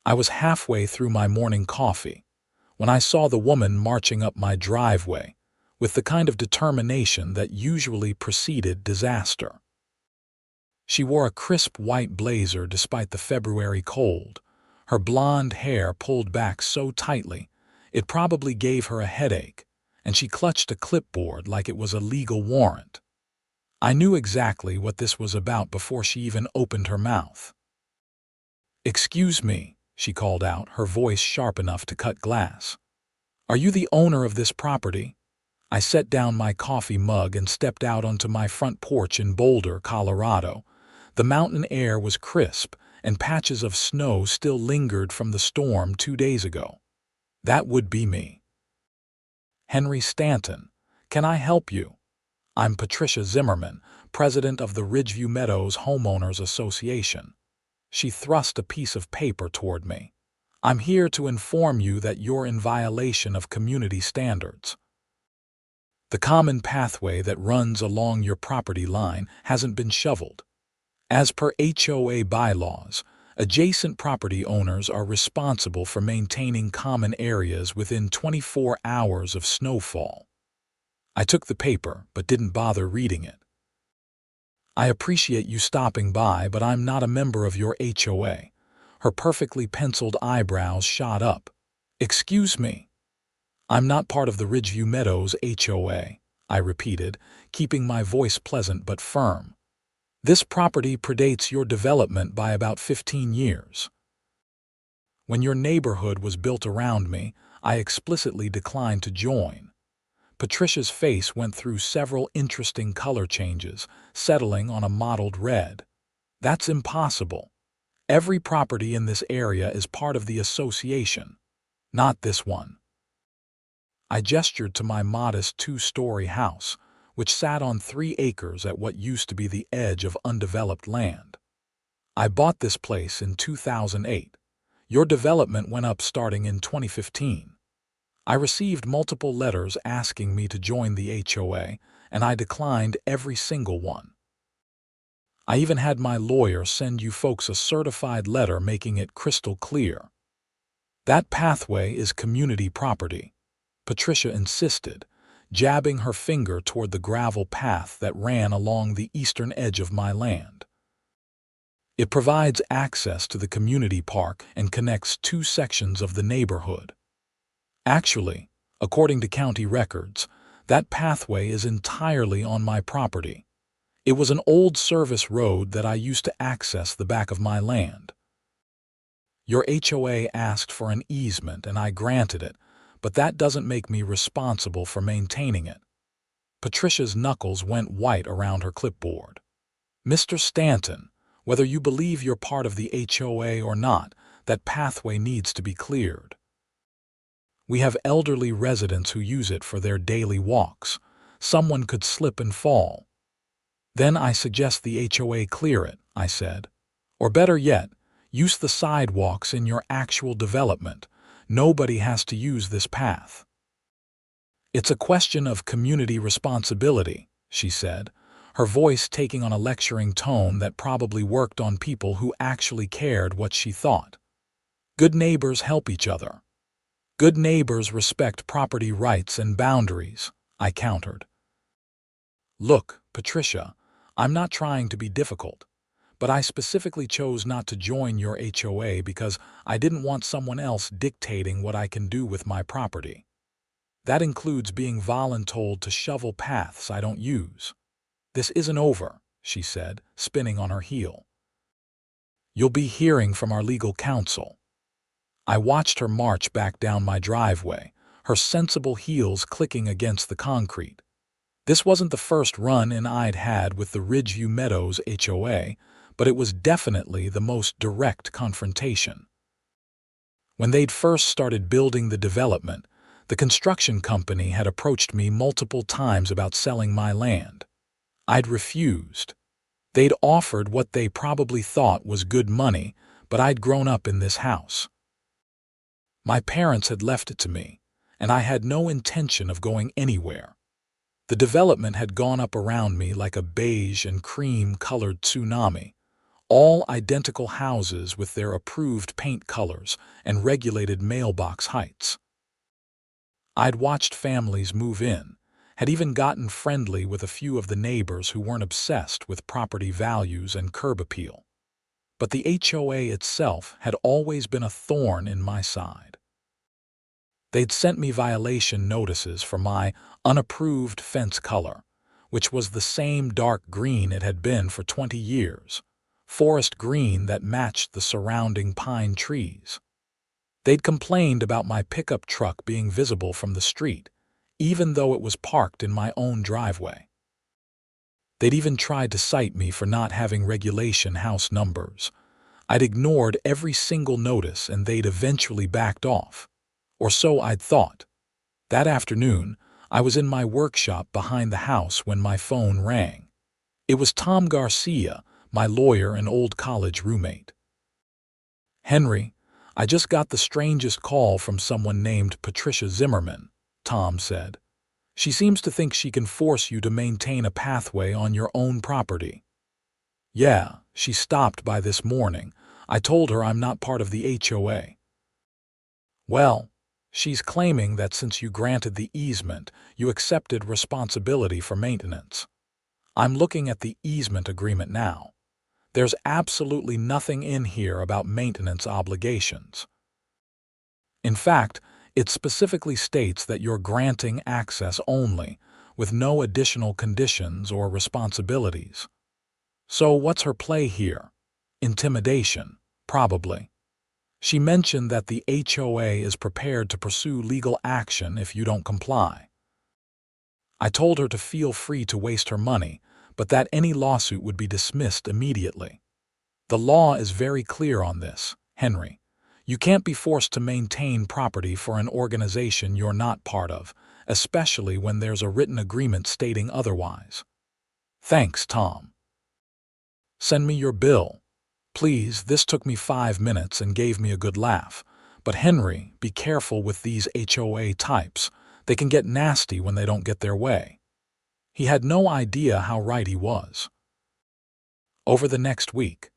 I was halfway through my morning coffee when I saw the woman marching up my driveway with the kind of determination that usually preceded disaster. She wore a crisp white blazer despite the February cold, her blonde hair pulled back so tightly it probably gave her a headache, and she clutched a clipboard like it was a legal warrant. I knew exactly what this was about before she even opened her mouth. "Excuse me," she called out, her voice sharp enough to cut glass. "Are you the owner of this property?" I set down my coffee mug and stepped out onto my front porch in Boulder, Colorado. The mountain air was crisp, and patches of snow still lingered from the storm 2 days ago. That would be me. "Henry Stanton, can I help you?" "I'm Patricia Zimmerman, president of the Ridgeview Meadows Homeowners Association." She thrust a piece of paper toward me. "I'm here to inform you that you're in violation of community standards. The common pathway that runs along your property line hasn't been shoveled. As per HOA bylaws, adjacent property owners are responsible for maintaining common areas within 24 hours of snowfall." I took the paper but didn't bother reading it. "I appreciate you stopping by, but I'm not a member of your HOA." Her perfectly penciled eyebrows shot up. "Excuse me." "I'm not part of the Ridgeview Meadows HOA," I repeated, keeping my voice pleasant but firm. "This property predates your development by about 15 years. When your neighborhood was built around me, I explicitly declined to join." Patricia's face went through several interesting color changes, settling on a mottled red. "That's impossible. Every property in this area is part of the association. Not this one." I gestured to my modest 2-story house, which sat on 3 acres at what used to be the edge of undeveloped land. "I bought this place in 2008. Your development went up starting in 2015. I received multiple letters asking me to join the HOA, and I declined every single one. I even had my lawyer send you folks a certified letter making it crystal clear. That pathway is community property," Patricia insisted, jabbing her finger toward the gravel path that ran along the eastern edge of my land. "It provides access to the community park and connects 2 sections of the neighborhood. Actually, according to county records, that pathway is entirely on my property. It was an old service road that I used to access the back of my land. Your HOA asked for an easement and I granted it, but that doesn't make me responsible for maintaining it." Patricia's knuckles went white around her clipboard. "Mr. Stanton, whether you believe you're part of the HOA or not, that pathway needs to be cleared. We have elderly residents who use it for their daily walks. Someone could slip and fall." "Then I suggest the HOA clear it," I said. "Or better yet, use the sidewalks in your actual development. Nobody has to use this path." "It's a question of community responsibility," she said, her voice taking on a lecturing tone that probably worked on people who actually cared what she thought. "Good neighbors help each other. Good neighbors respect property rights and boundaries," I countered. "Look, Patricia, I'm not trying to be difficult, but I specifically chose not to join your HOA because I didn't want someone else dictating what I can do with my property. That includes being voluntold to shovel paths I don't use." "This isn't over," she said, spinning on her heel. "You'll be hearing from our legal counsel." I watched her march back down my driveway, her sensible heels clicking against the concrete. This wasn't the first run-in I'd had with the Ridgeview Meadows HOA, but it was definitely the most direct confrontation. When they'd first started building the development, the construction company had approached me multiple times about selling my land. I'd refused. They'd offered what they probably thought was good money, but I'd grown up in this house. My parents had left it to me, and I had no intention of going anywhere. The development had gone up around me like a beige and cream-colored tsunami, All identical houses with their approved paint colors and regulated mailbox heights. I'd watched families move in, had even gotten friendly with a few of the neighbors who weren't obsessed with property values and curb appeal. But the HOA itself had always been a thorn in my side. They'd sent me violation notices for my unapproved fence color, which was the same dark green it had been for 20 years, forest green that matched the surrounding pine trees. They'd complained about my pickup truck being visible from the street, even though it was parked in my own driveway. They'd even tried to cite me for not having regulation house numbers. I'd ignored every single notice and they'd eventually backed off. Or so I'd thought. That afternoon, I was in my workshop behind the house when my phone rang. It was Tom Garcia, my lawyer and old college roommate. "Henry, I just got the strangest call from someone named Patricia Zimmerman," Tom said. "She seems to think she can force you to maintain a pathway on your own property." "Yeah, she stopped by this morning. I told her I'm not part of the HOA." "Well, she's claiming that since you granted the easement, you accepted responsibility for maintenance. I'm looking at the easement agreement now. There's absolutely nothing in here about maintenance obligations. In fact, it specifically states that you're granting access only, with no additional conditions or responsibilities. So what's her play here? Intimidation, probably. She mentioned that the HOA is prepared to pursue legal action if you don't comply. I told her to feel free to waste her money, but that any lawsuit would be dismissed immediately. The law is very clear on this, Henry. You can't be forced to maintain property for an organization you're not part of, especially when there's a written agreement stating otherwise. Thanks, Tom. Send me your bill. Please, this took me 5 minutes and gave me a good laugh. But Henry, be careful with these HOA types. They can get nasty when they don't get their way. He had no idea how right he was. Over the next week,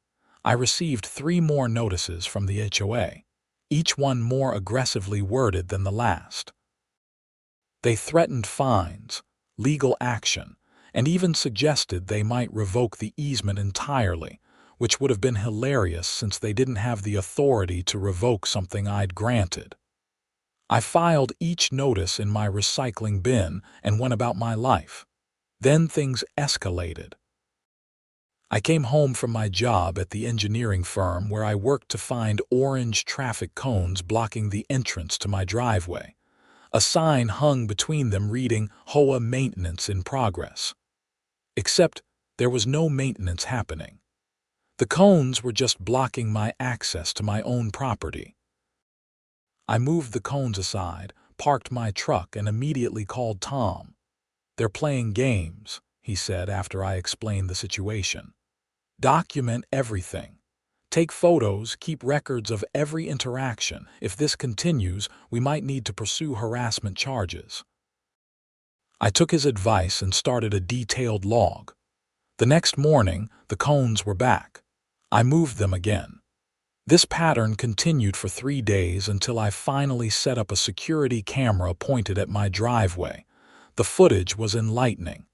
I received 3 more notices from the HOA, each one more aggressively worded than the last. They threatened fines, legal action, and even suggested they might revoke the easement entirely, which would have been hilarious since they didn't have the authority to revoke something I'd granted. I filed each notice in my recycling bin and went about my life. Then things escalated. I came home from my job at the engineering firm where I worked to find orange traffic cones blocking the entrance to my driveway, a sign hung between them reading HOA maintenance in progress. Except there was no maintenance happening. The cones were just blocking my access to my own property. I moved the cones aside, parked my truck, and immediately called Tom. "They're playing games," he said after I explained the situation. "Document everything. Take photos, keep records of every interaction. If this continues, we might need to pursue harassment charges." I took his advice and started a detailed log. The next morning, the cones were back. I moved them again. This pattern continued for 3 days until I finally set up a security camera pointed at my driveway. The footage was enlightening.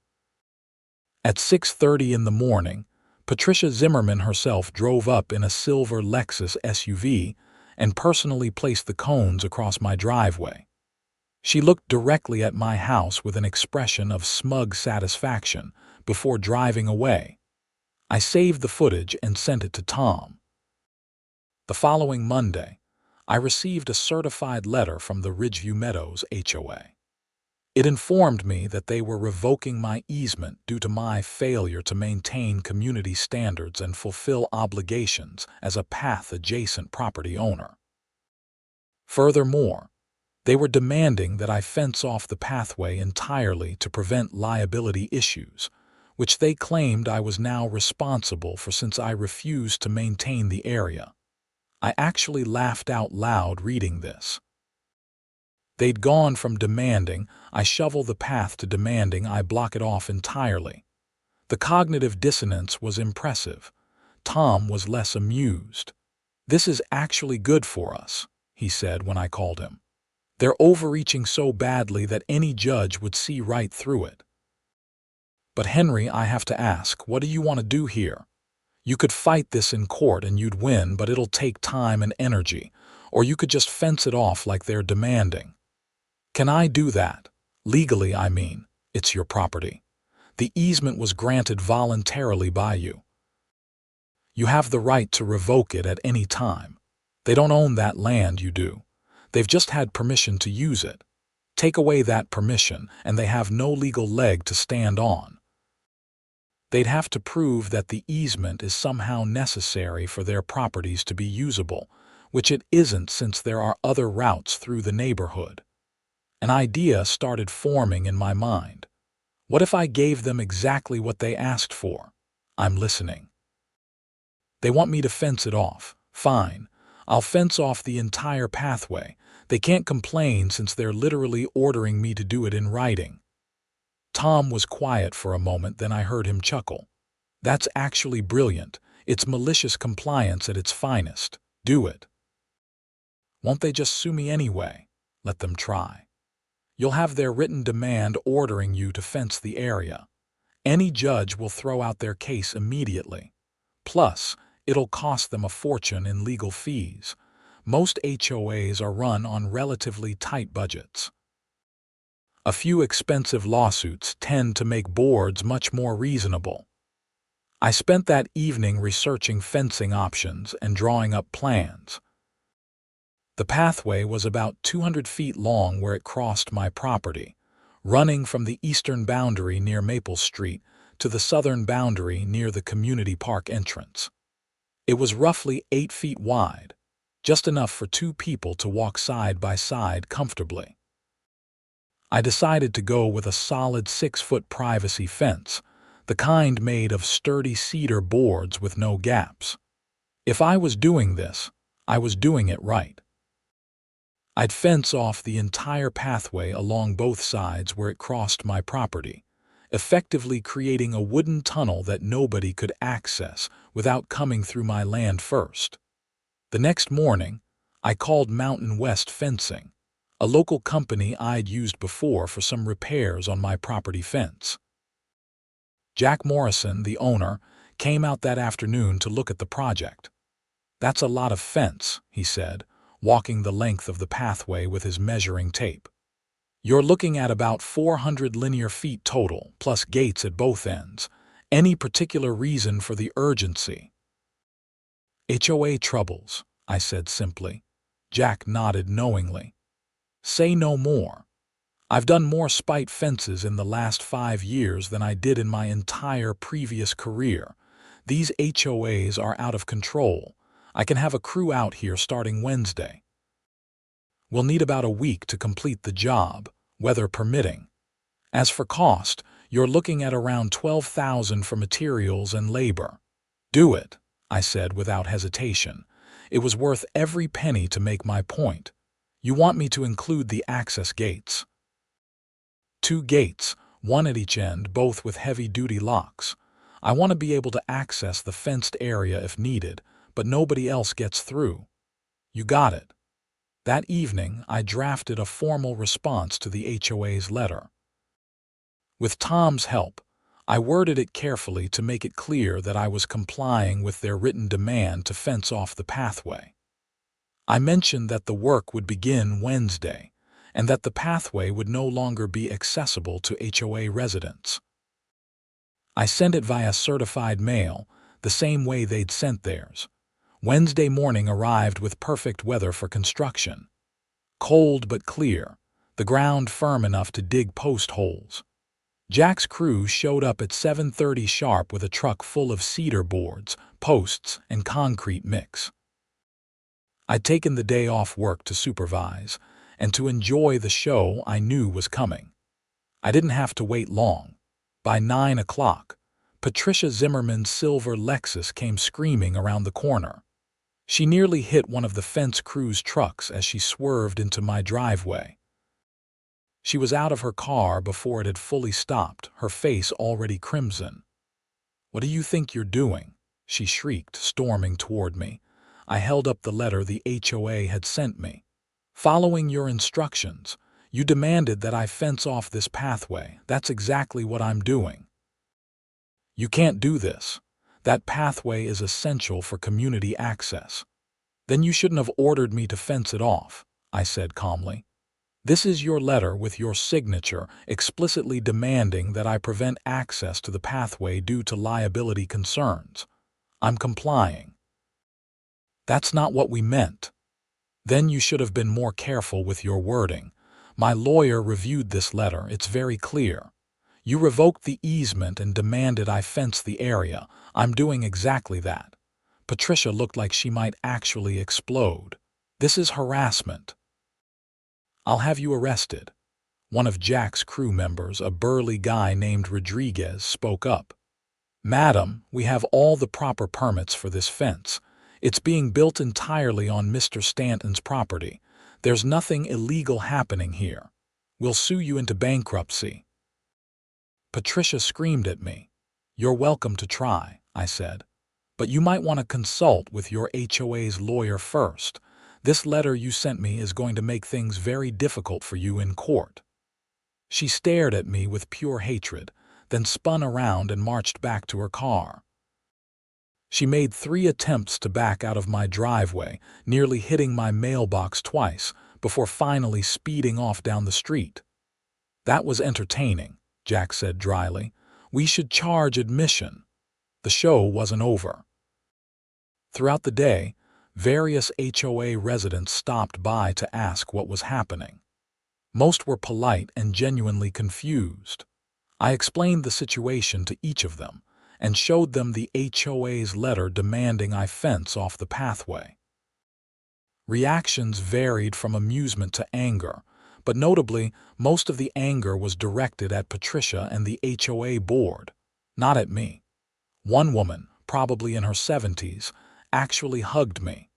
At 6:30 in the morning, Patricia Zimmerman herself drove up in a silver Lexus SUV and personally placed the cones across my driveway. She looked directly at my house with an expression of smug satisfaction before driving away. I saved the footage and sent it to Tom. The following Monday, I received a certified letter from the Ridgeview Meadows HOA. It informed me that they were revoking my easement due to my failure to maintain community standards and fulfill obligations as a path-adjacent property owner. Furthermore, they were demanding that I fence off the pathway entirely to prevent liability issues, which they claimed I was now responsible for since I refused to maintain the area. I actually laughed out loud reading this. They'd gone from demanding I shovel the path to demanding I block it off entirely. The cognitive dissonance was impressive. Tom was less amused. "This is actually good for us," he said when I called him. "They're overreaching so badly that any judge would see right through it." "But Henry," I have to ask, "what do you want to do here? You could fight this in court and you'd win, but it'll take time and energy. Or you could just fence it off like they're demanding." "Can I do that? Legally, I mean. It's your property. The easement was granted voluntarily by you. You have the right to revoke it at any time. They don't own that land, you do. They've just had permission to use it. Take away that permission, and they have no legal leg to stand on. They'd have to prove that the easement is somehow necessary for their properties to be usable, which it isn't since there are other routes through the neighborhood." An idea started forming in my mind. What if I gave them exactly what they asked for? I'm listening. "They want me to fence it off. Fine. I'll fence off the entire pathway. They can't complain since they're literally ordering me to do it in writing." Tom was quiet for a moment, then I heard him chuckle. "That's actually brilliant. It's malicious compliance at its finest. Do it." "Won't they just sue me anyway?" "Let them try. You'll have their written demand ordering you to fence the area. Any judge will throw out their case immediately. Plus, it'll cost them a fortune in legal fees. Most HOAs are run on relatively tight budgets. A few expensive lawsuits tend to make boards much more reasonable." I spent that evening researching fencing options and drawing up plans. The pathway was about 200 feet long where it crossed my property, running from the eastern boundary near Maple Street to the southern boundary near the community park entrance. It was roughly 8 feet wide, just enough for two people to walk side by side comfortably. I decided to go with a solid 6-foot privacy fence, the kind made of sturdy cedar boards with no gaps. If I was doing this, I was doing it right. I'd fence off the entire pathway along both sides where it crossed my property, effectively creating a wooden tunnel that nobody could access without coming through my land first. The next morning, I called Mountain West Fencing, a local company I'd used before for some repairs on my property fence. Jack Morrison, the owner, came out that afternoon to look at the project. "That's a lot of fence," he said, walking the length of the pathway with his measuring tape. "You're looking at about 400 linear feet total, plus gates at both ends. Any particular reason for the urgency?" "HOA troubles," I said simply. Jack nodded knowingly. "Say no more. I've done more spite fences in the last 5 years than I did in my entire previous career. These HOAs are out of control. I can have a crew out here starting Wednesday. We'll need about a week to complete the job, weather permitting. As for cost, you're looking at around $12,000 for materials and labor." "Do it," I said without hesitation. It was worth every penny to make my point. "You want me to include the access gates?" 2 gates, one at each end, both with heavy-duty locks. I want to be able to access the fenced area if needed, but nobody else gets through." "You got it." That evening, I drafted a formal response to the HOA's letter. With Tom's help, I worded it carefully to make it clear that I was complying with their written demand to fence off the pathway. I mentioned that the work would begin Wednesday, and that the pathway would no longer be accessible to HOA residents. I sent it via certified mail, the same way they'd sent theirs. Wednesday morning arrived with perfect weather for construction. Cold but clear, the ground firm enough to dig post holes. Jack's crew showed up at 7:30 sharp with a truck full of cedar boards, posts, and concrete mix. I'd taken the day off work to supervise, and to enjoy the show I knew was coming. I didn't have to wait long. By 9 o'clock, Patricia Zimmerman's silver Lexus came screaming around the corner. She nearly hit one of the fence crew's trucks as she swerved into my driveway. She was out of her car before it had fully stopped, her face already crimson. "What do you think you're doing?" she shrieked, storming toward me. I held up the letter the HOA had sent me. Following your instructions, you demanded that I fence off this pathway. That's exactly what I'm doing. You can't do this. That pathway is essential for community access. Then you shouldn't have ordered me to fence it off, I said calmly. This is your letter with your signature explicitly demanding that I prevent access to the pathway due to liability concerns. I'm complying. That's not what we meant. Then you should have been more careful with your wording. My lawyer reviewed this letter. It's very clear. You revoked the easement and demanded I fence the area. I'm doing exactly that. Patricia looked like she might actually explode. This is harassment. I'll have you arrested. One of Jack's crew members, a burly guy named Rodriguez, spoke up. Madam, we have all the proper permits for this fence. It's being built entirely on Mr. Stanton's property. There's nothing illegal happening here. We'll sue you into bankruptcy. Patricia screamed at me. You're welcome to try, I said. But you might want to consult with your HOA's lawyer first. This letter you sent me is going to make things very difficult for you in court. She stared at me with pure hatred, then spun around and marched back to her car. She made 3 attempts to back out of my driveway, nearly hitting my mailbox twice, before finally speeding off down the street. That was entertaining, Jack said dryly. We should charge admission. The show wasn't over. Throughout the day, various HOA residents stopped by to ask what was happening. Most were polite and genuinely confused. I explained the situation to each of them and showed them the HOA's letter demanding I fence off the pathway. Reactions varied from amusement to anger, but notably, most of the anger was directed at Patricia and the HOA board, not at me. One woman, probably in her 70s, actually hugged me.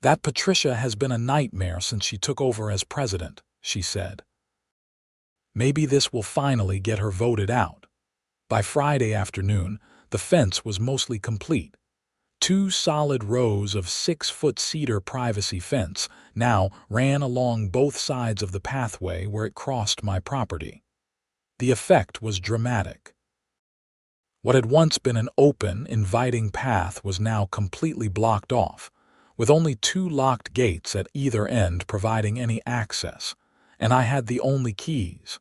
That Patricia has been a nightmare since she took over as president, she said. Maybe this will finally get her voted out. By Friday afternoon, the fence was mostly complete. 2 solid rows of 6-foot cedar privacy fence now ran along both sides of the pathway where it crossed my property. The effect was dramatic. What had once been an open, inviting path was now completely blocked off, with only 2 locked gates at either end providing any access, and I had the only keys.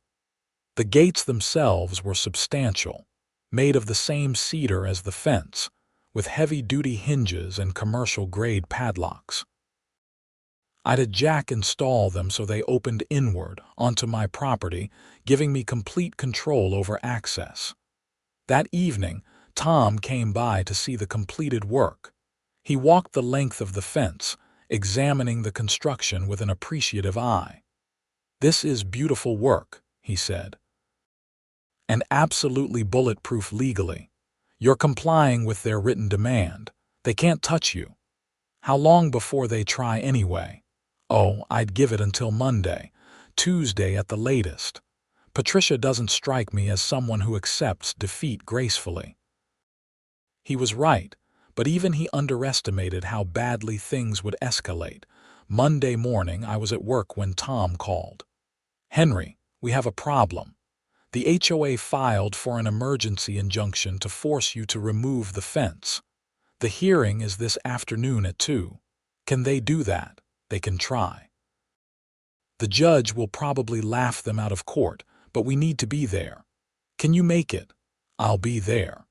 The gates themselves were substantial, made of the same cedar as the fence, with heavy-duty hinges and commercial-grade padlocks. I'd had Jack install them so they opened inward onto my property, giving me complete control over access. That evening, Tom came by to see the completed work. He walked the length of the fence, examining the construction with an appreciative eye. "This is beautiful work," he said. "And absolutely bulletproof legally. You're complying with their written demand. They can't touch you. How long before they try anyway? Oh, I'd give it until Monday, Tuesday at the latest. Patricia doesn't strike me as someone who accepts defeat gracefully." He was right, but even he underestimated how badly things would escalate. Monday morning, I was at work when Tom called. "Henry, we have a problem. The HOA filed for an emergency injunction to force you to remove the fence. The hearing is this afternoon at 2. Can they do that? They can try. The judge will probably laugh them out of court, but we need to be there. Can you make it?" "I'll be there."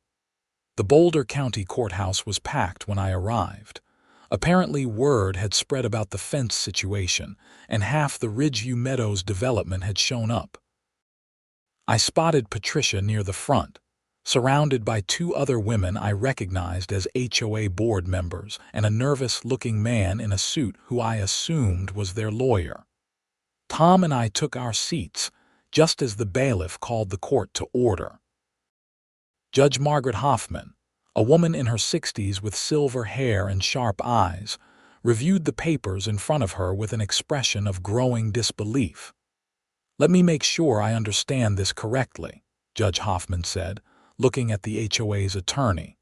The Boulder County Courthouse was packed when I arrived. Apparently word had spread about the fence situation, and half the Ridgeview Meadows development had shown up. I spotted Patricia near the front, surrounded by 2 other women I recognized as HOA board members and a nervous-looking man in a suit who I assumed was their lawyer. Tom and I took our seats just as the bailiff called the court to order. Judge Margaret Hoffman, a woman in her 60s with silver hair and sharp eyes, reviewed the papers in front of her with an expression of growing disbelief. "Let me make sure I understand this correctly," Judge Hoffman said, looking at the HOA's attorney.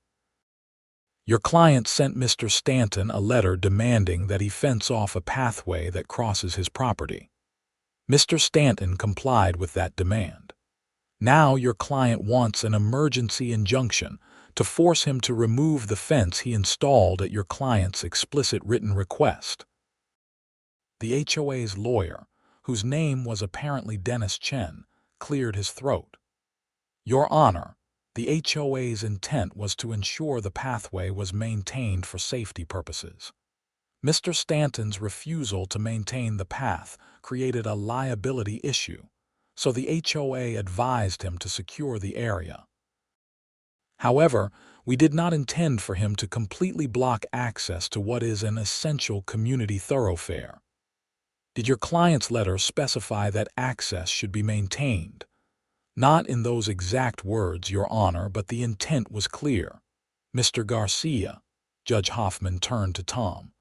Your client sent Mr. Stanton a letter demanding that he fence off a pathway that crosses his property. Mr. Stanton complied with that demand. Now your client wants an emergency injunction to force him to remove the fence he installed at your client's explicit written request. The HOA's lawyer, whose name was apparently Dennis Chen, cleared his throat. Your Honor, the HOA's intent was to ensure the pathway was maintained for safety purposes. Mr. Stanton's refusal to maintain the path created a liability issue, so the HOA advised him to secure the area. However, we did not intend for him to completely block access to what is an essential community thoroughfare. Did your client's letter specify that access should be maintained? Not in those exact words, Your Honor, but the intent was clear. Mr. Garcia, Judge Hoffman turned to Tom.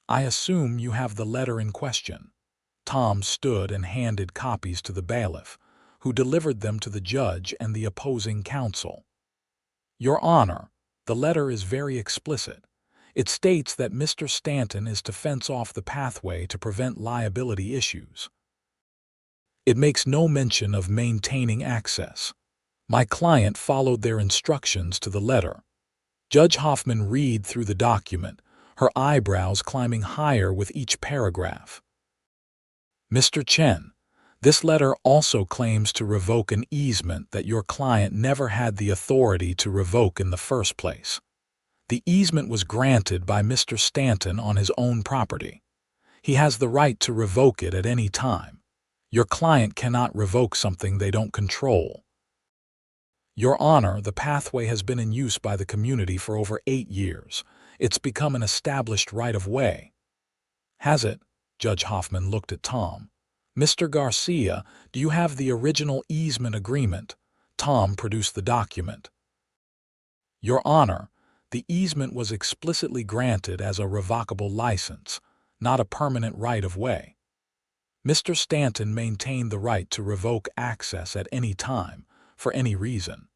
I assume you have the letter in question. Tom stood and handed copies to the bailiff, who delivered them to the judge and the opposing counsel. Your Honor, the letter is very explicit. It states that Mr. Stanton is to fence off the pathway to prevent liability issues. It makes no mention of maintaining access. My client followed their instructions to the letter. Judge Hoffman read through the document, her eyebrows climbing higher with each paragraph. Mr. Chen, this letter also claims to revoke an easement that your client never had the authority to revoke in the first place. The easement was granted by Mr. Stanton on his own property. He has the right to revoke it at any time. Your client cannot revoke something they don't control. Your Honor, the pathway has been in use by the community for over 8 years. It's become an established right-of-way. Has it? Judge Hoffman looked at Tom. Mr. Garcia, do you have the original easement agreement? Tom produced the document. Your Honor, the easement was explicitly granted as a revocable license, not a permanent right-of-way. Mr. Stanton maintained the right to revoke access at any time, for any reason.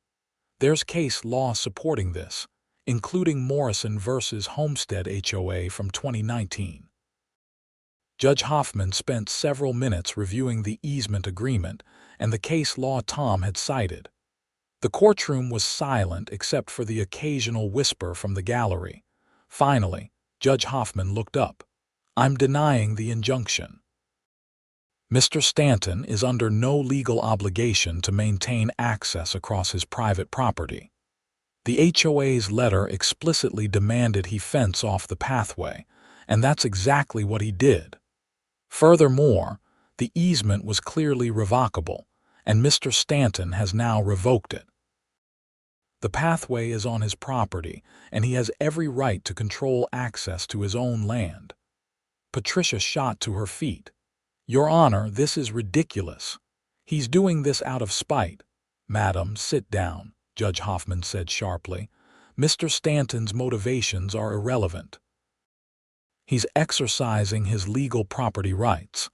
There's case law supporting this, including Morrison v. Homestead HOA from 2019. Judge Hoffman spent several minutes reviewing the easement agreement and the case law Tom had cited. The courtroom was silent except for the occasional whisper from the gallery. Finally, Judge Hoffman looked up. I'm denying the injunction. Mr. Stanton is under no legal obligation to maintain access across his private property. The HOA's letter explicitly demanded he fence off the pathway, and that's exactly what he did. Furthermore, the easement was clearly revocable, and Mr. Stanton has now revoked it. The pathway is on his property, and he has every right to control access to his own land. Patricia shot to her feet. Your Honor, this is ridiculous. He's doing this out of spite. Madam, sit down, Judge Hoffman said sharply. Mr. Stanton's motivations are irrelevant. He's exercising his legal property rights.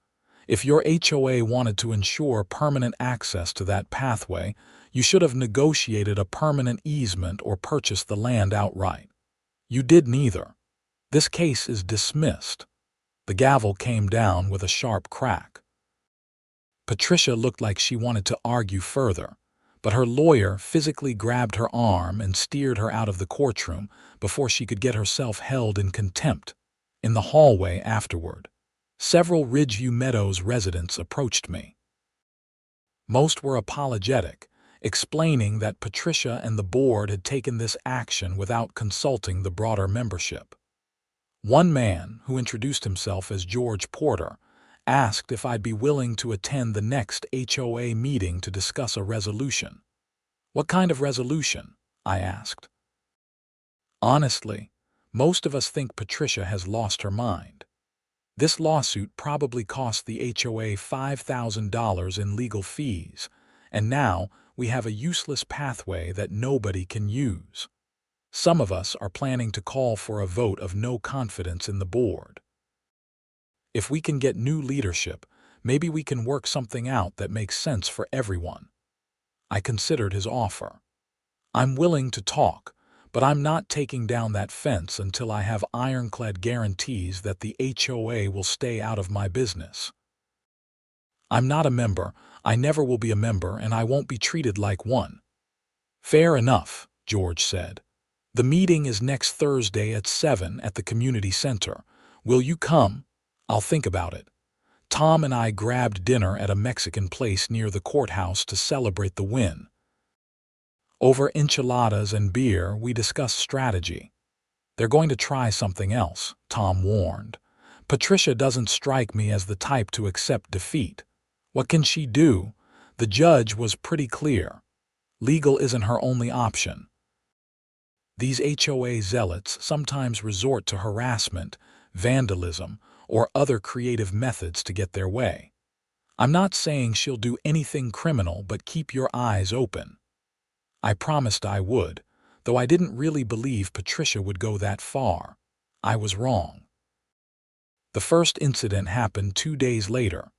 If your HOA wanted to ensure permanent access to that pathway, you should have negotiated a permanent easement or purchased the land outright. You did neither. This case is dismissed. The gavel came down with a sharp crack. Patricia looked like she wanted to argue further, but her lawyer physically grabbed her arm and steered her out of the courtroom before she could get herself held in contempt. In the hallway afterward, several Ridgeview Meadows residents approached me. Most were apologetic, explaining that Patricia and the board had taken this action without consulting the broader membership. One man, who introduced himself as George Porter, asked if I'd be willing to attend the next HOA meeting to discuss a resolution. What kind of resolution? I asked. Honestly, most of us think Patricia has lost her mind. This lawsuit probably cost the HOA $5,000 in legal fees, and now we have a useless pathway that nobody can use. Some of us are planning to call for a vote of no confidence in the board. If we can get new leadership, maybe we can work something out that makes sense for everyone. I considered his offer. I'm willing to talk, but I'm not taking down that fence until I have ironclad guarantees that the HOA will stay out of my business. I'm not a member, I never will be a member, and I won't be treated like one. Fair enough, George said. The meeting is next Thursday at 7 at the community center. Will you come? I'll think about it. Tom and I grabbed dinner at a Mexican place near the courthouse to celebrate the win. Over enchiladas and beer, we discussed strategy. They're going to try something else, Tom warned. Patricia doesn't strike me as the type to accept defeat. What can she do? The judge was pretty clear. Legal isn't her only option. These HOA zealots sometimes resort to harassment, vandalism, or other creative methods to get their way. I'm not saying she'll do anything criminal, but keep your eyes open. I promised I would, though I didn't really believe Patricia would go that far. I was wrong. The first incident happened 2 days later.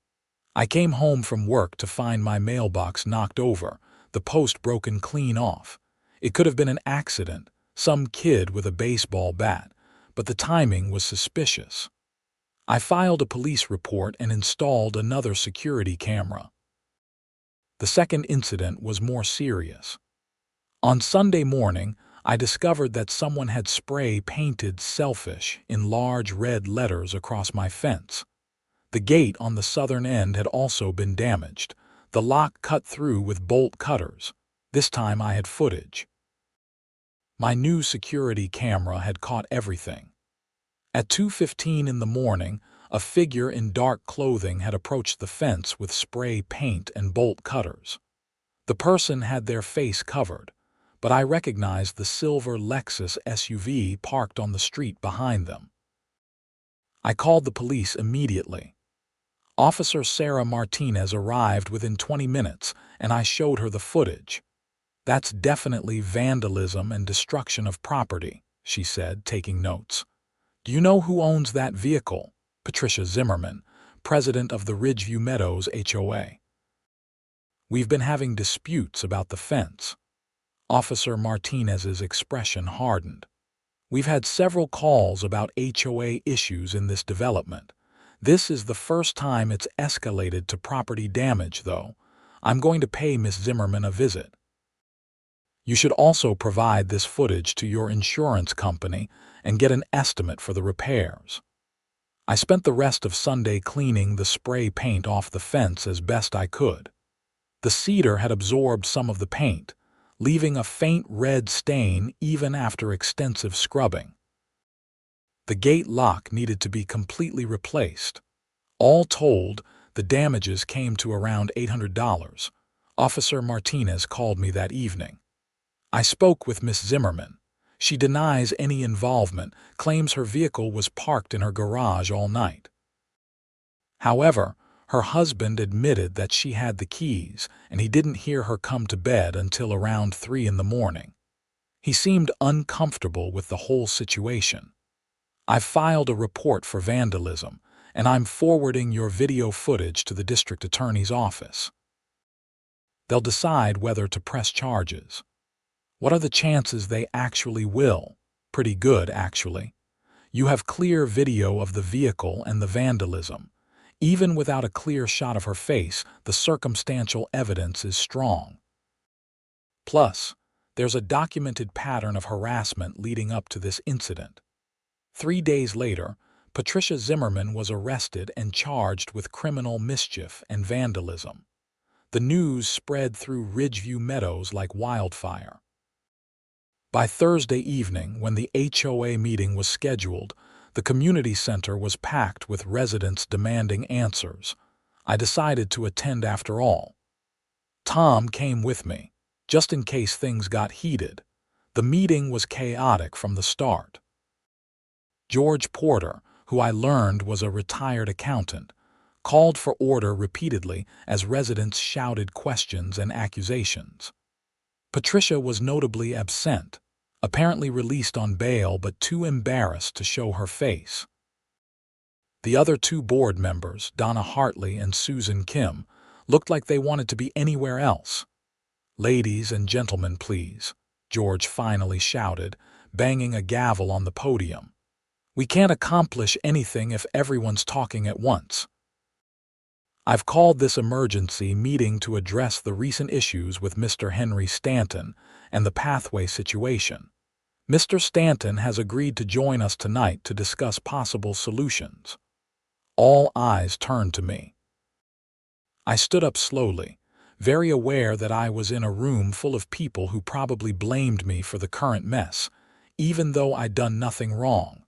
I came home from work to find my mailbox knocked over, the post broken clean off. It could have been an accident, some kid with a baseball bat, but the timing was suspicious. I filed a police report and installed another security camera. The second incident was more serious. On Sunday morning, I discovered that someone had spray painted "selfish" in large red letters across my fence. The gate on the southern end had also been damaged, the lock cut through with bolt cutters. This time I had footage. My new security camera had caught everything. At 2:15 in the morning, a figure in dark clothing had approached the fence with spray paint and bolt cutters. The person had their face covered, but I recognized the silver Lexus SUV parked on the street behind them. I called the police immediately. Officer Sarah Martinez arrived within 20 minutes, and I showed her the footage. "That's definitely vandalism and destruction of property," she said, taking notes. "Do you know who owns that vehicle?" Patricia Zimmerman, president of the Ridgeview Meadows HOA. "We've been having disputes about the fence." Officer Martinez's expression hardened. "We've had several calls about HOA issues in this development. This is the first time it's escalated to property damage, though. I'm going to pay Miss Zimmerman a visit. You should also provide this footage to your insurance company and get an estimate for the repairs." I spent the rest of Sunday cleaning the spray paint off the fence as best I could. The cedar had absorbed some of the paint, leaving a faint red stain even after extensive scrubbing. The gate lock needed to be completely replaced. All told, the damages came to around $800. Officer Martinez called me that evening. I spoke with Miss Zimmerman. She denies any involvement, claims her vehicle was parked in her garage all night. However, her husband admitted that she had the keys, and he didn't hear her come to bed until around 3 in the morning. He seemed uncomfortable with the whole situation. "I've filed a report for vandalism, and I'm forwarding your video footage to the district attorney's office. They'll decide whether to press charges." What are the chances they actually will? Pretty good, actually. You have clear video of the vehicle and the vandalism. Even without a clear shot of her face, the circumstantial evidence is strong. Plus, there's a documented pattern of harassment leading up to this incident. 3 days later, Patricia Zimmerman was arrested and charged with criminal mischief and vandalism. The news spread through Ridgeview Meadows like wildfire. By Thursday evening, when the HOA meeting was scheduled, the community center was packed with residents demanding answers. I decided to attend after all. Tom came with me, just in case things got heated. The meeting was chaotic from the start. George Porter, who I learned was a retired accountant, called for order repeatedly as residents shouted questions and accusations. Patricia was notably absent, apparently released on bail but too embarrassed to show her face. The other 2 board members, Donna Hartley and Susan Kim, looked like they wanted to be anywhere else. "Ladies and gentlemen, please," George finally shouted, banging a gavel on the podium. "We can't accomplish anything if everyone's talking at once. I've called this emergency meeting to address the recent issues with Mr. Henry Stanton and the pathway situation. Mr. Stanton has agreed to join us tonight to discuss possible solutions." All eyes turned to me. I stood up slowly, very aware that I was in a room full of people who probably blamed me for the current mess, even though I'd done nothing wrong.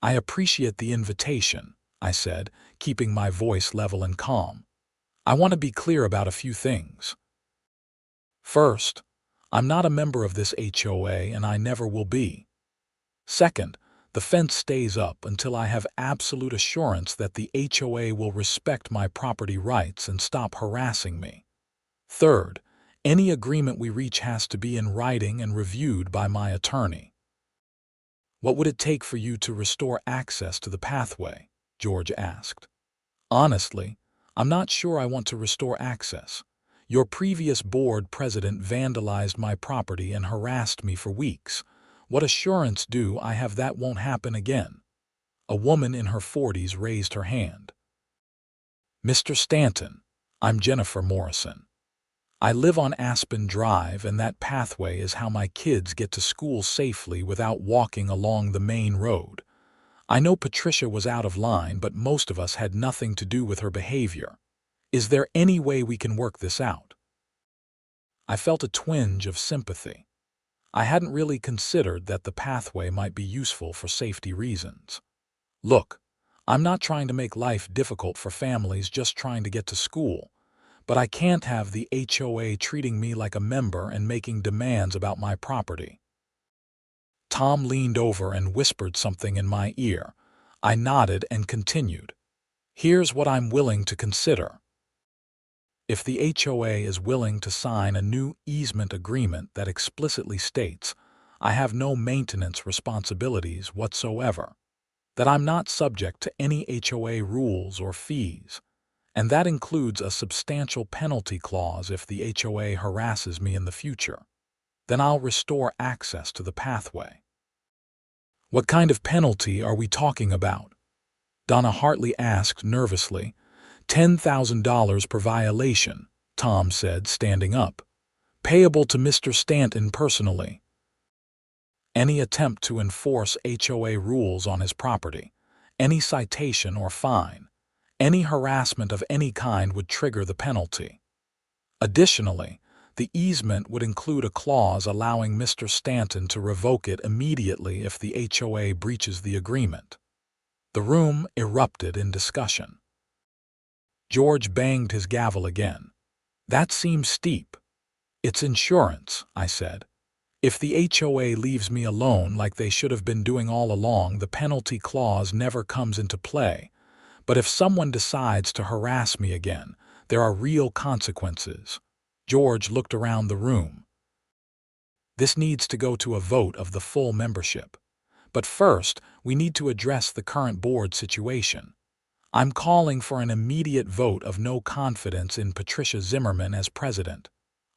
"I appreciate the invitation," I said, keeping my voice level and calm. "I want to be clear about a few things. First, I'm not a member of this HOA and I never will be. Second, the fence stays up until I have absolute assurance that the HOA will respect my property rights and stop harassing me. Third, any agreement we reach has to be in writing and reviewed by my attorney." "What would it take for you to restore access to the pathway?" George asked. "Honestly, I'm not sure I want to restore access. Your previous board president vandalized my property and harassed me for weeks. What assurance do I have that won't happen again?" A woman in her 40s raised her hand. "Mr. Stanton, I'm Jennifer Morrison. I live on Aspen Drive, and that pathway is how my kids get to school safely without walking along the main road. I know Patricia was out of line, but most of us had nothing to do with her behavior. Is there any way we can work this out?" I felt a twinge of sympathy. I hadn't really considered that the pathway might be useful for safety reasons. "Look, I'm not trying to make life difficult for families just trying to get to school, but I can't have the HOA treating me like a member and making demands about my property." Tom leaned over and whispered something in my ear. I nodded and continued. "Here's what I'm willing to consider. If the HOA is willing to sign a new easement agreement that explicitly states I have no maintenance responsibilities whatsoever, that I'm not subject to any HOA rules or fees, and that includes a substantial penalty clause if the HOA harasses me in the future, then I'll restore access to the pathway." "What kind of penalty are we talking about?" Donna Hartley asked nervously. $10,000 per violation, Tom said, standing up. "Payable to Mr. Stanton personally. Any attempt to enforce HOA rules on his property, any citation or fine, any harassment of any kind would trigger the penalty. Additionally, the easement would include a clause allowing Mr. Stanton to revoke it immediately if the HOA breaches the agreement." The room erupted in discussion. George banged his gavel again. "That seems steep." "It's insurance," I said. "If the HOA leaves me alone like they should have been doing all along, the penalty clause never comes into play. But if someone decides to harass me again, there are real consequences." George looked around the room. "This needs to go to a vote of the full membership. But first, we need to address the current board situation. I'm calling for an immediate vote of no confidence in Patricia Zimmerman as president."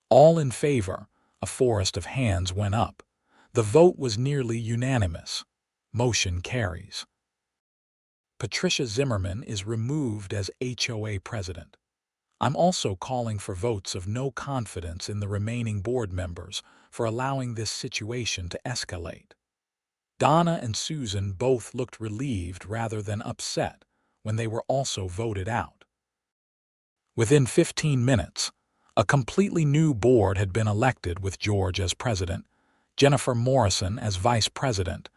All in favor, a forest of hands went up. The vote was nearly unanimous. Motion carries. Patricia Zimmerman is removed as HOA president. I'm also calling for votes of no confidence in the remaining board members for allowing this situation to escalate. Donna and Susan both looked relieved rather than upset when they were also voted out. Within 15 minutes, a completely new board had been elected with George as president, Jennifer Morrison as vice president,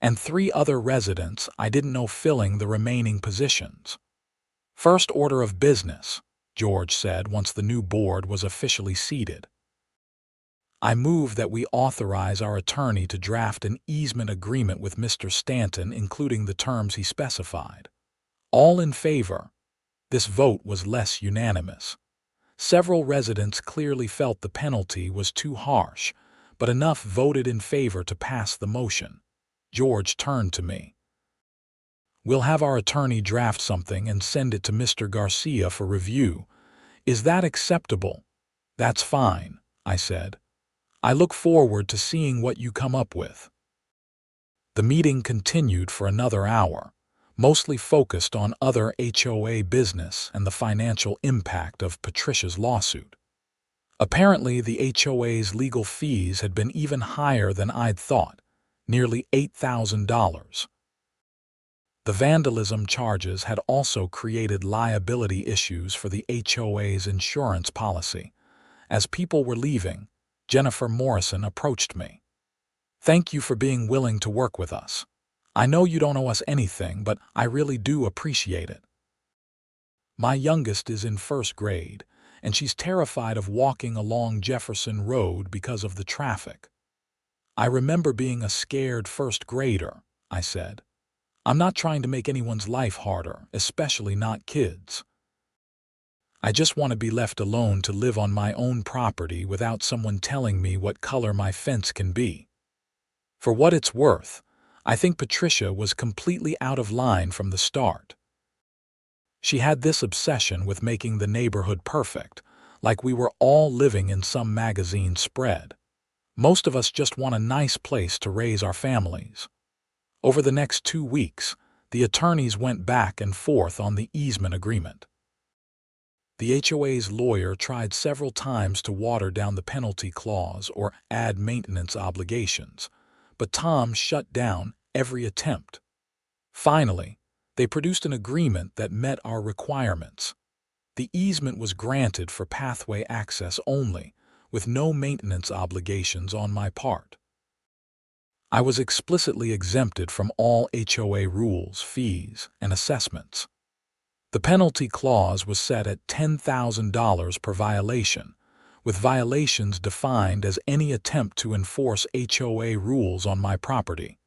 and 3 other residents I didn't know filling the remaining positions. "First order of business," George said once the new board was officially seated. "I move that we authorize our attorney to draft an easement agreement with Mr. Stanton, including the terms he specified." All in favor. This vote was less unanimous. Several residents clearly felt the penalty was too harsh, but enough voted in favor to pass the motion. George turned to me. "We'll have our attorney draft something and send it to Mr. Garcia for review. Is that acceptable?" "That's fine," I said. I look forward to seeing what you come up with." The meeting continued for another hour, mostly focused on other HOA business and the financial impact of Patricia's lawsuit. Apparently, the HOA's legal fees had been even higher than I'd thought, nearly $8,000. The vandalism charges had also created liability issues for the HOA's insurance policy. As people were leaving, Jennifer Morrison approached me. "Thank you for being willing to work with us. I know you don't owe us anything, but I really do appreciate it." My youngest is in first grade, and she's terrified of walking along Jefferson Road because of the traffic. "I remember being a scared first grader," I said. "I'm not trying to make anyone's life harder, especially not kids. I just want to be left alone to live on my own property without someone telling me what color my fence can be." For what it's worth, I think Patricia was completely out of line from the start. She had this obsession with making the neighborhood perfect, like we were all living in some magazine spread. Most of us just want a nice place to raise our families. Over the next 2 weeks, the attorneys went back and forth on the easement agreement. The HOA's lawyer tried several times to water down the penalty clause or add maintenance obligations, but Tom shut down every attempt. Finally, they produced an agreement that met our requirements. The easement was granted for pathway access only, with no maintenance obligations on my part. I was explicitly exempted from all HOA rules, fees, and assessments. The penalty clause was set at $10,000 per violation, with violations defined as any attempt to enforce HOA rules on my property,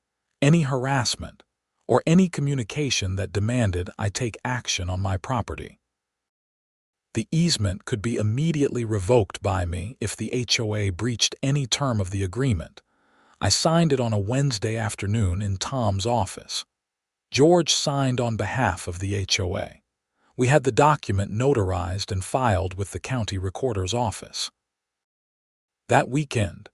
any harassment, or any communication that demanded I take action on my property. The easement could be immediately revoked by me if the HOA breached any term of the agreement. I signed it on a Wednesday afternoon in Tom's office. George signed on behalf of the HOA. We had the document notarized and filed with the county recorder's office. That weekend,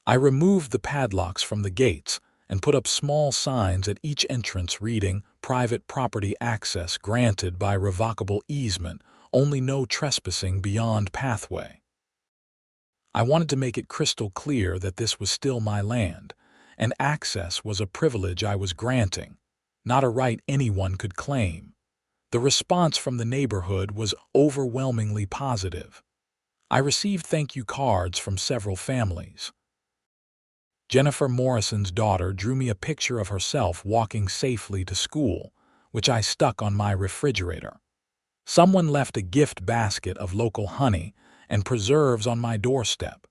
I removed the padlocks from the gates and put up small signs at each entrance reading, "Private property access granted by revocable easement, only no trespassing beyond pathway." I wanted to make it crystal clear that this was still my land, and access was a privilege I was granting, not a right anyone could claim. The response from the neighborhood was overwhelmingly positive. I received thank you cards from several families. Jennifer Morrison's daughter drew me a picture of herself walking safely to school, which I stuck on my refrigerator. Someone left a gift basket of local honey and preserves on my doorstep.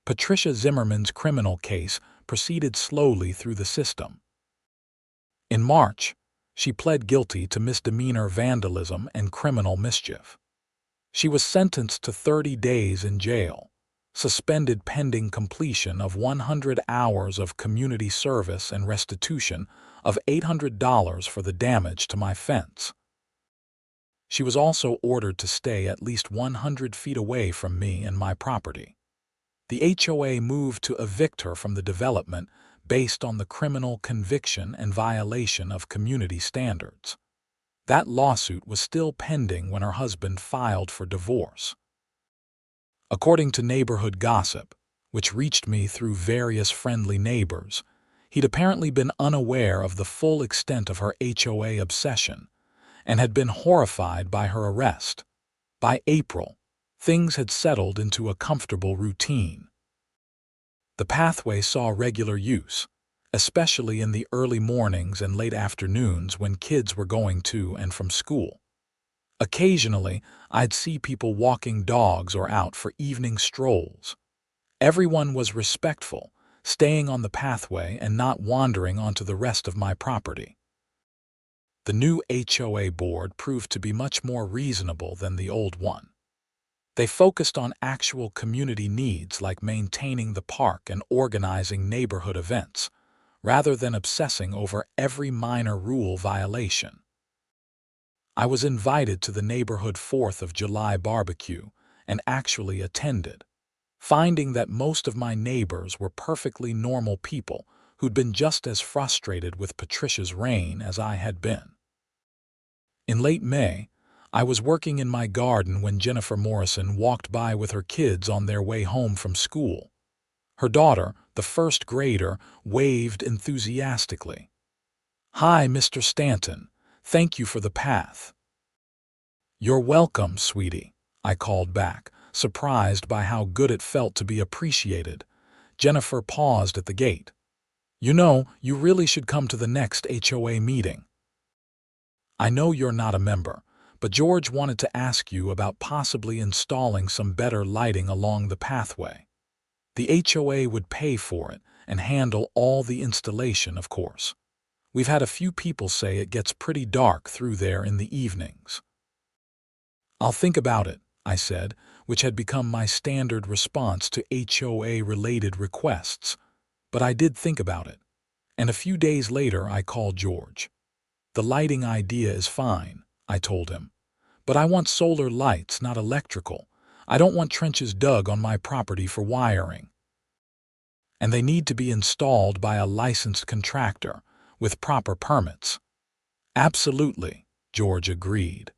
Patricia Zimmerman's criminal case proceeded slowly through the system. In March, she pled guilty to misdemeanor vandalism and criminal mischief. She was sentenced to 30 days in jail, suspended pending completion of 100 hours of community service and restitution of $800 for the damage to my fence. She was also ordered to stay at least 100 feet away from me and my property. The HOA moved to evict her from the development based on the criminal conviction and violation of community standards. That lawsuit was still pending when her husband filed for divorce. According to neighborhood gossip, which reached me through various friendly neighbors, he'd apparently been unaware of the full extent of her HOA obsession and had been horrified by her arrest. By April, things had settled into a comfortable routine. The pathway saw regular use, especially in the early mornings and late afternoons when kids were going to and from school. Occasionally, I'd see people walking dogs or out for evening strolls. Everyone was respectful, staying on the pathway and not wandering onto the rest of my property. The new HOA board proved to be much more reasonable than the old one. They focused on actual community needs like maintaining the park and organizing neighborhood events, rather than obsessing over every minor rule violation. I was invited to the neighborhood 4th of July barbecue and actually attended. finding that most of my neighbors were perfectly normal people who'd been just as frustrated with Patricia's reign as I had been. In late May, I was working in my garden when Jennifer Morrison walked by with her kids on their way home from school. Her daughter, the first grader, waved enthusiastically. "Hi, Mr. Stanton. Thank you for the path." "You're welcome, sweetie," I called back, surprised by how good it felt to be appreciated. Jennifer paused at the gate. "You know, you really should come to the next HOA meeting. I know you're not a member, but George wanted to ask you about possibly installing some better lighting along the pathway. The HOA would pay for it and handle all the installation, of course. We've had a few people say it gets pretty dark through there in the evenings." "I'll think about it," I said, which had become my standard response to HOA-related requests. But I did think about it, and a few days later I called George. "The lighting idea is fine," I told him, "but I want solar lights, not electrical. I don't want trenches dug on my property for wiring. And they need to be installed by a licensed contractor with proper permits." "Absolutely," George agreed.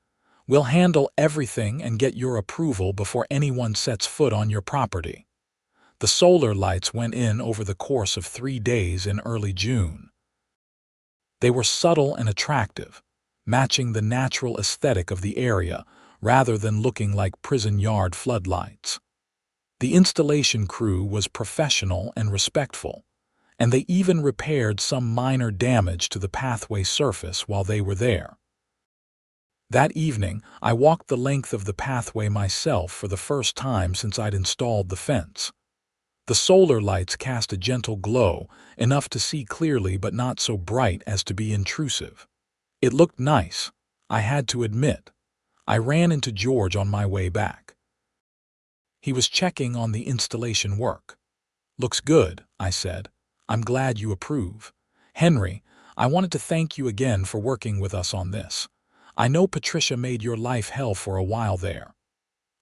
"We'll handle everything and get your approval before anyone sets foot on your property." The solar lights went in over the course of 3 days in early June. They were subtle and attractive, matching the natural aesthetic of the area rather than looking like prison yard floodlights. The installation crew was professional and respectful, and they even repaired some minor damage to the pathway surface while they were there. That evening, I walked the length of the pathway myself for the first time since I'd installed the fence. The solar lights cast a gentle glow, enough to see clearly but not so bright as to be intrusive. It looked nice, I had to admit. I ran into George on my way back. He was checking on the installation work. "Looks good," I said. "I'm glad you approve. Henry, I wanted to thank you again for working with us on this. I know Patricia made your life hell for a while there."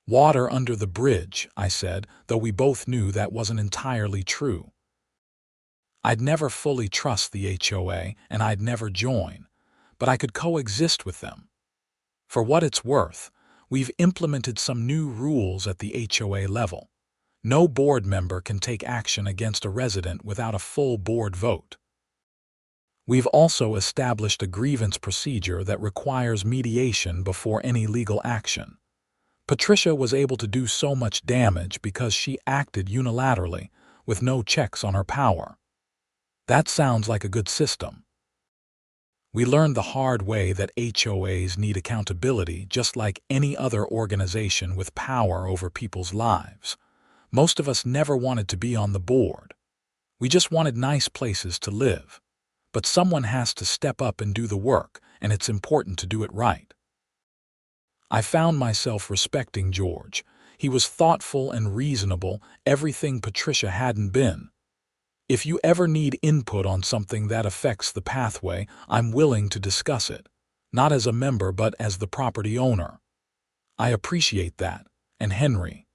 "Water under the bridge," I said, though we both knew that wasn't entirely true. I'd never fully trust the HOA, and I'd never join, but I could coexist with them. For what it's worth, we've implemented some new rules at the HOA level. No board member can take action against a resident without a full board vote. We've also established a grievance procedure that requires mediation before any legal action. Patricia was able to do so much damage because she acted unilaterally, with no checks on her power. That sounds like a good system. We learned the hard way that HOAs need accountability just like any other organization with power over people's lives. Most of us never wanted to be on the board. We just wanted nice places to live. But someone has to step up and do the work, and it's important to do it right. I found myself respecting George. He was thoughtful and reasonable, everything Patricia hadn't been. "If you ever need input on something that affects the pathway, I'm willing to discuss it. Not as a member, but as the property owner." "I appreciate that. And Henry,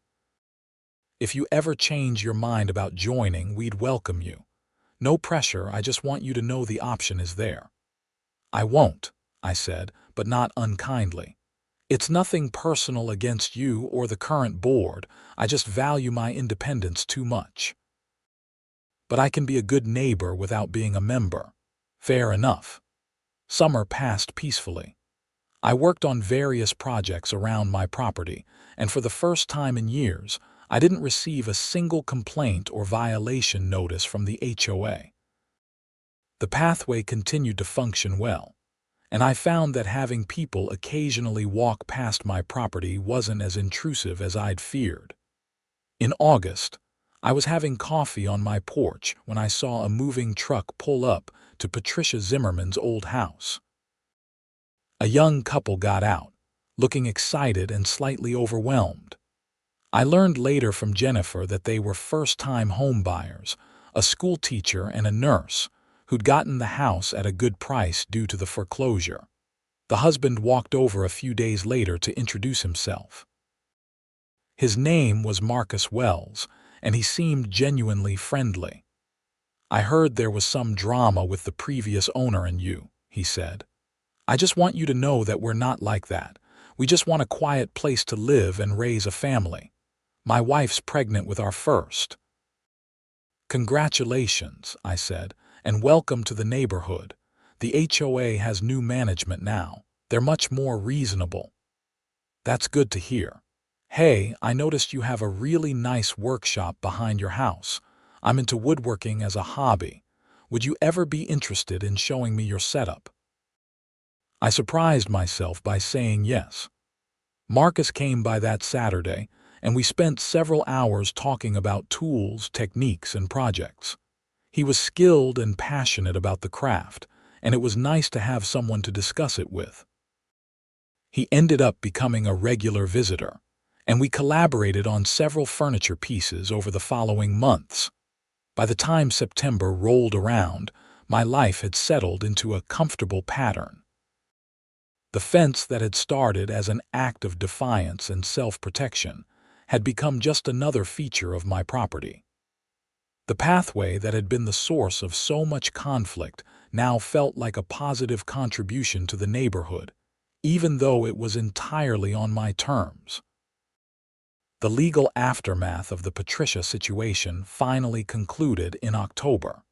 if you ever change your mind about joining, we'd welcome you. No pressure, I just want you to know the option is there." "I won't," I said, but not unkindly. "It's nothing personal against you or the current board, I just value my independence too much. But I can be a good neighbor without being a member." "Fair enough." Summer passed peacefully. I worked on various projects around my property, and for the first time in years, I didn't receive a single complaint or violation notice from the HOA. The pathway continued to function well, and I found that having people occasionally walk past my property wasn't as intrusive as I'd feared. In August, I was having coffee on my porch when I saw a moving truck pull up to Patricia Zimmerman's old house. A young couple got out, looking excited and slightly overwhelmed. I learned later from Jennifer that they were first-time homebuyers, a school teacher and a nurse, who'd gotten the house at a good price due to the foreclosure. The husband walked over a few days later to introduce himself. His name was Marcus Wells, and he seemed genuinely friendly. "I heard there was some drama with the previous owner and you," he said. "I just want you to know that we're not like that. We just want a quiet place to live and raise a family. My wife's pregnant with our first." "Congratulations," I said, "and welcome to the neighborhood. The HOA has new management now. They're much more reasonable." "That's good to hear. Hey, I noticed you have a really nice workshop behind your house. I'm into woodworking as a hobby. Would you ever be interested in showing me your setup?" I surprised myself by saying yes. Marcus came by that Saturday, and we spent several hours talking about tools, techniques, and projects. He was skilled and passionate about the craft, and it was nice to have someone to discuss it with. He ended up becoming a regular visitor, and we collaborated on several furniture pieces over the following months. By the time September rolled around, my life had settled into a comfortable pattern. The fence that had started as an act of defiance and self-protection had become just another feature of my property. The pathway that had been the source of so much conflict now felt like a positive contribution to the neighborhood, even though it was entirely on my terms. The legal aftermath of the Patricia situation finally concluded in October.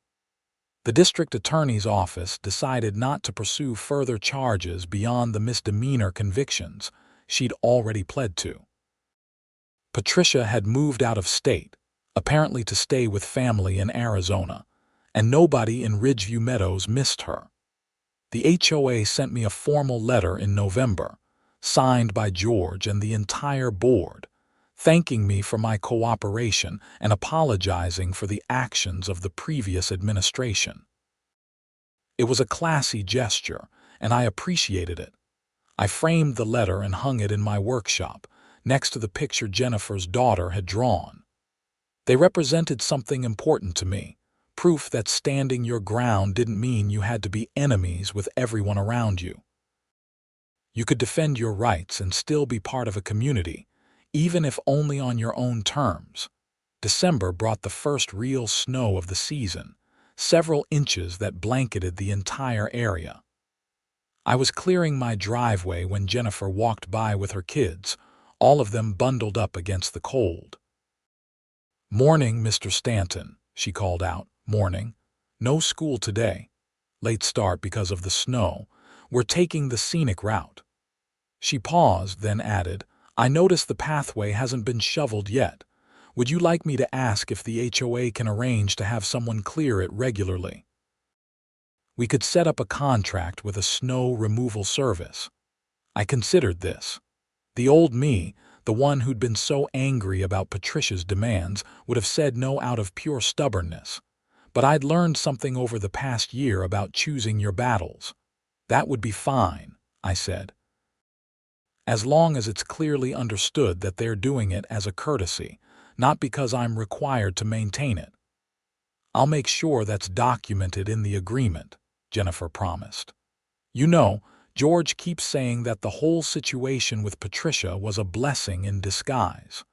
The district attorney's office decided not to pursue further charges beyond the misdemeanor convictions she'd already pled to. Patricia had moved out of state, apparently to stay with family in Arizona, and nobody in Ridgeview Meadows missed her. The HOA sent me a formal letter in November, signed by George and the entire board, thanking me for my cooperation and apologizing for the actions of the previous administration. It was a classy gesture, and I appreciated it. I framed the letter and hung it in my workshop, next to the picture Jennifer's daughter had drawn. They represented something important to me, proof that standing your ground didn't mean you had to be enemies with everyone around you. You could defend your rights and still be part of a community, even if only on your own terms. December brought the first real snow of the season, several inches that blanketed the entire area. I was clearing my driveway when Jennifer walked by with her kids, all of them bundled up against the cold. "Morning, Mr. Stanton," she called out. "Morning. No school today. Late start because of the snow. We're taking the scenic route." She paused, then added, "I noticed the pathway hasn't been shoveled yet. Would you like me to ask if the HOA can arrange to have someone clear it regularly? We could set up a contract with a snow removal service." I considered this. The old me, the one who'd been so angry about Patricia's demands, would have said no out of pure stubbornness. But I'd learned something over the past year about choosing your battles. "That would be fine," I said. "As long as it's clearly understood that they're doing it as a courtesy, not because I'm required to maintain it." "I'll make sure that's documented in the agreement," Jennifer promised. "You know, George keeps saying that the whole situation with Patricia was a blessing in disguise.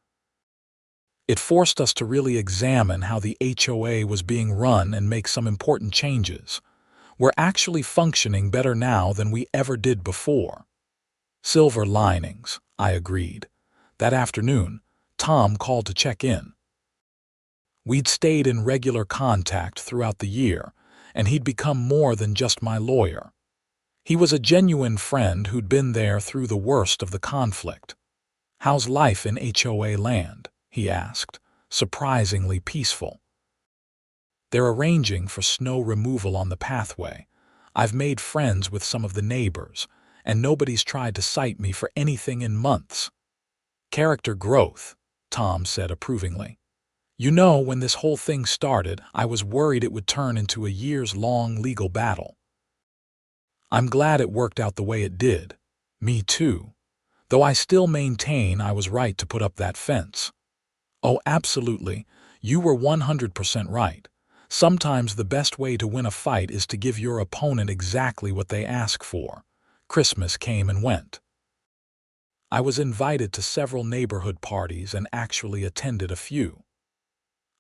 It forced us to really examine how the HOA was being run and make some important changes. We're actually functioning better now than we ever did before." "Silver linings," I agreed. That afternoon, Tom called to check in. We'd stayed in regular contact throughout the year, and he'd become more than just my lawyer. He was a genuine friend who'd been there through the worst of the conflict. "How's life in HOA land?" he asked, surprisingly peaceful. "They're arranging for snow removal on the pathway. I've made friends with some of the neighbors, and nobody's tried to cite me for anything in months." "Character growth," Tom said approvingly. "You know, when this whole thing started, I was worried it would turn into a years-long legal battle. I'm glad it worked out the way it did. Me too. Though I still maintain I was right to put up that fence." "Oh, absolutely. You were 100% right. Sometimes the best way to win a fight is to give your opponent exactly what they ask for." Christmas came and went. I was invited to several neighborhood parties and actually attended a few.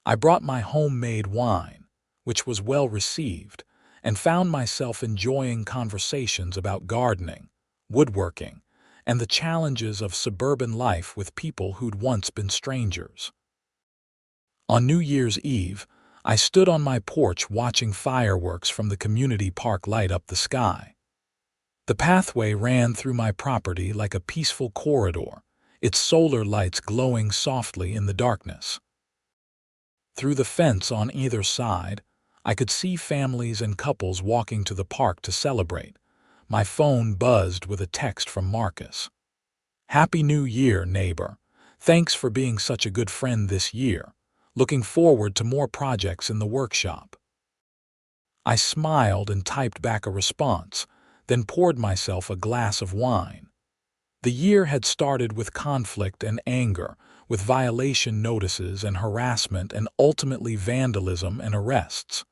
I brought my homemade wine, which was well received, and found myself enjoying conversations about gardening, woodworking, and the challenges of suburban life with people who'd once been strangers. On New Year's Eve, I stood on my porch watching fireworks from the community park light up the sky. The pathway ran through my property like a peaceful corridor, its solar lights glowing softly in the darkness. Through the fence on either side, I could see families and couples walking to the park to celebrate. My phone buzzed with a text from Marcus. "Happy New Year, neighbor. Thanks for being such a good friend this year. Looking forward to more projects in the workshop." I smiled and typed back a response, then poured myself a glass of wine. The year had started with conflict and anger, with violation notices and harassment and ultimately vandalism and arrests.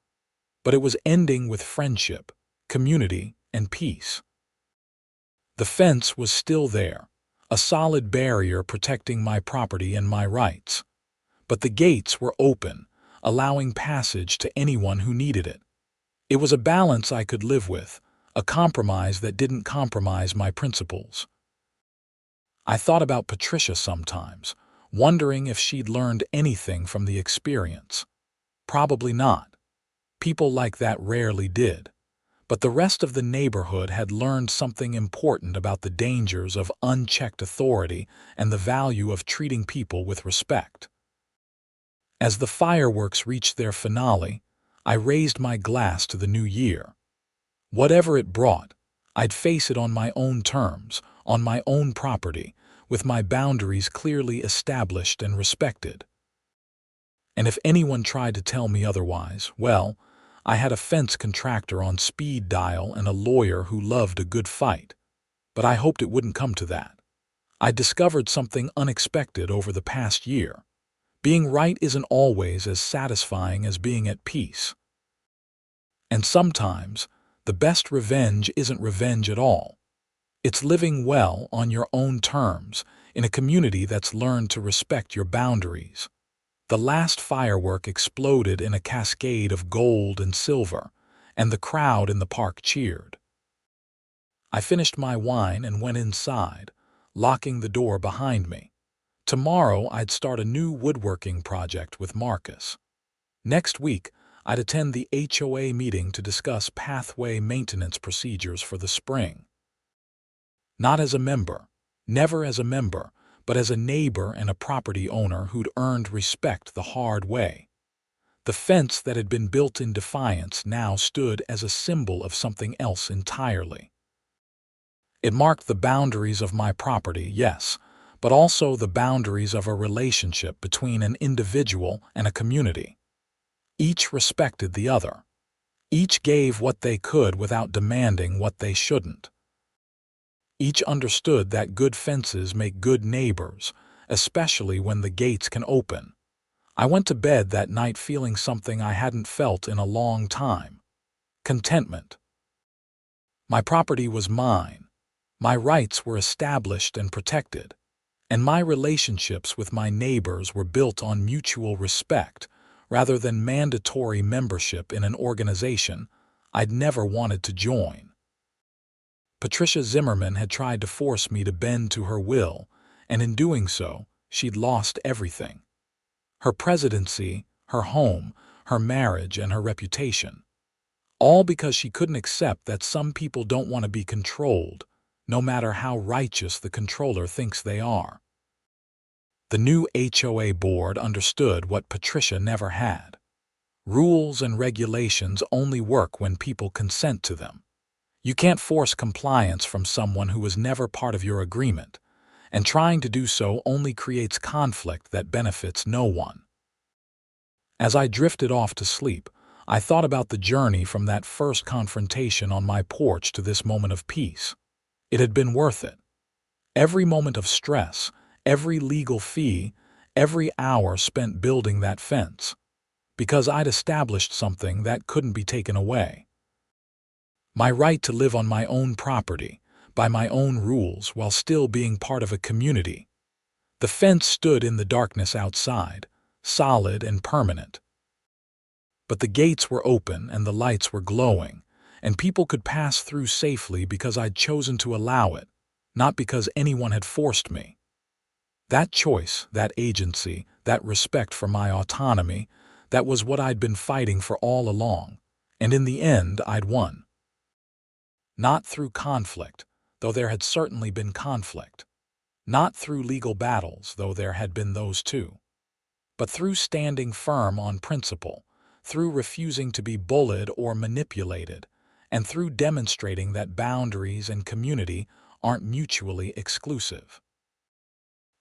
But it was ending with friendship, community, and peace. The fence was still there, a solid barrier protecting my property and my rights. But the gates were open, allowing passage to anyone who needed it. It was a balance I could live with, a compromise that didn't compromise my principles. I thought about Patricia sometimes, wondering if she'd learned anything from the experience. Probably not. People like that rarely did. But the rest of the neighborhood had learned something important about the dangers of unchecked authority and the value of treating people with respect. As the fireworks reached their finale, I raised my glass to the new year. Whatever it brought, I'd face it on my own terms, on my own property, with my boundaries clearly established and respected. And if anyone tried to tell me otherwise, well, I had a fence contractor on speed dial and a lawyer who loved a good fight. But I hoped it wouldn't come to that. I discovered something unexpected over the past year. Being right isn't always as satisfying as being at peace. And sometimes, the best revenge isn't revenge at all. It's living well on your own terms in a community that's learned to respect your boundaries. The last firework exploded in a cascade of gold and silver, and the crowd in the park cheered. I finished my wine and went inside, locking the door behind me. Tomorrow I'd start a new woodworking project with Marcus. Next week, I'd attend the HOA meeting to discuss pathway maintenance procedures for the spring. Not as a member, never as a member, but as a neighbor and a property owner who'd earned respect the hard way. The fence that had been built in defiance now stood as a symbol of something else entirely. It marked the boundaries of my property, yes, but also the boundaries of a relationship between an individual and a community. Each respected the other. Each gave what they could without demanding what they shouldn't. Each understood that good fences make good neighbors, especially when the gates can open. I went to bed that night feeling something I hadn't felt in a long time: contentment. My property was mine. My rights were established and protected, and my relationships with my neighbors were built on mutual respect rather than mandatory membership in an organization I'd never wanted to join. Patricia Zimmerman had tried to force me to bend to her will, and in doing so, she'd lost everything. Her presidency, her home, her marriage, and her reputation. All because she couldn't accept that some people don't want to be controlled, no matter how righteous the controller thinks they are. The new HOA board understood what Patricia never had. Rules and regulations only work when people consent to them. You can't force compliance from someone who was never part of your agreement, and trying to do so only creates conflict that benefits no one. As I drifted off to sleep, I thought about the journey from that first confrontation on my porch to this moment of peace. It had been worth it. Every moment of stress, every legal fee, every hour spent building that fence, because I'd established something that couldn't be taken away. My right to live on my own property, by my own rules while still being part of a community. The fence stood in the darkness outside, solid and permanent. But the gates were open and the lights were glowing, and people could pass through safely because I'd chosen to allow it, not because anyone had forced me. That choice, that agency, that respect for my autonomy, that was what I'd been fighting for all along, and in the end I'd won. Not through conflict, though there had certainly been conflict. Not through legal battles, though there had been those too. But through standing firm on principle, through refusing to be bullied or manipulated, and through demonstrating that boundaries and community aren't mutually exclusive.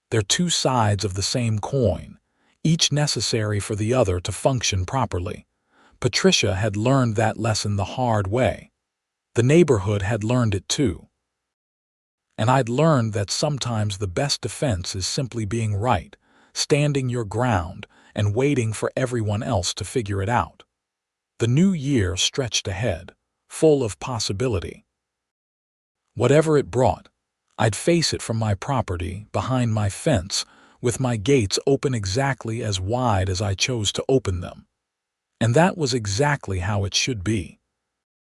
They're two sides of the same coin, each necessary for the other to function properly. Patricia had learned that lesson the hard way. The neighborhood had learned it too. And I'd learned that sometimes the best defense is simply being right, standing your ground, and waiting for everyone else to figure it out. The new year stretched ahead, full of possibility. Whatever it brought, I'd face it from my property, behind my fence, with my gates open exactly as wide as I chose to open them. And that was exactly how it should be.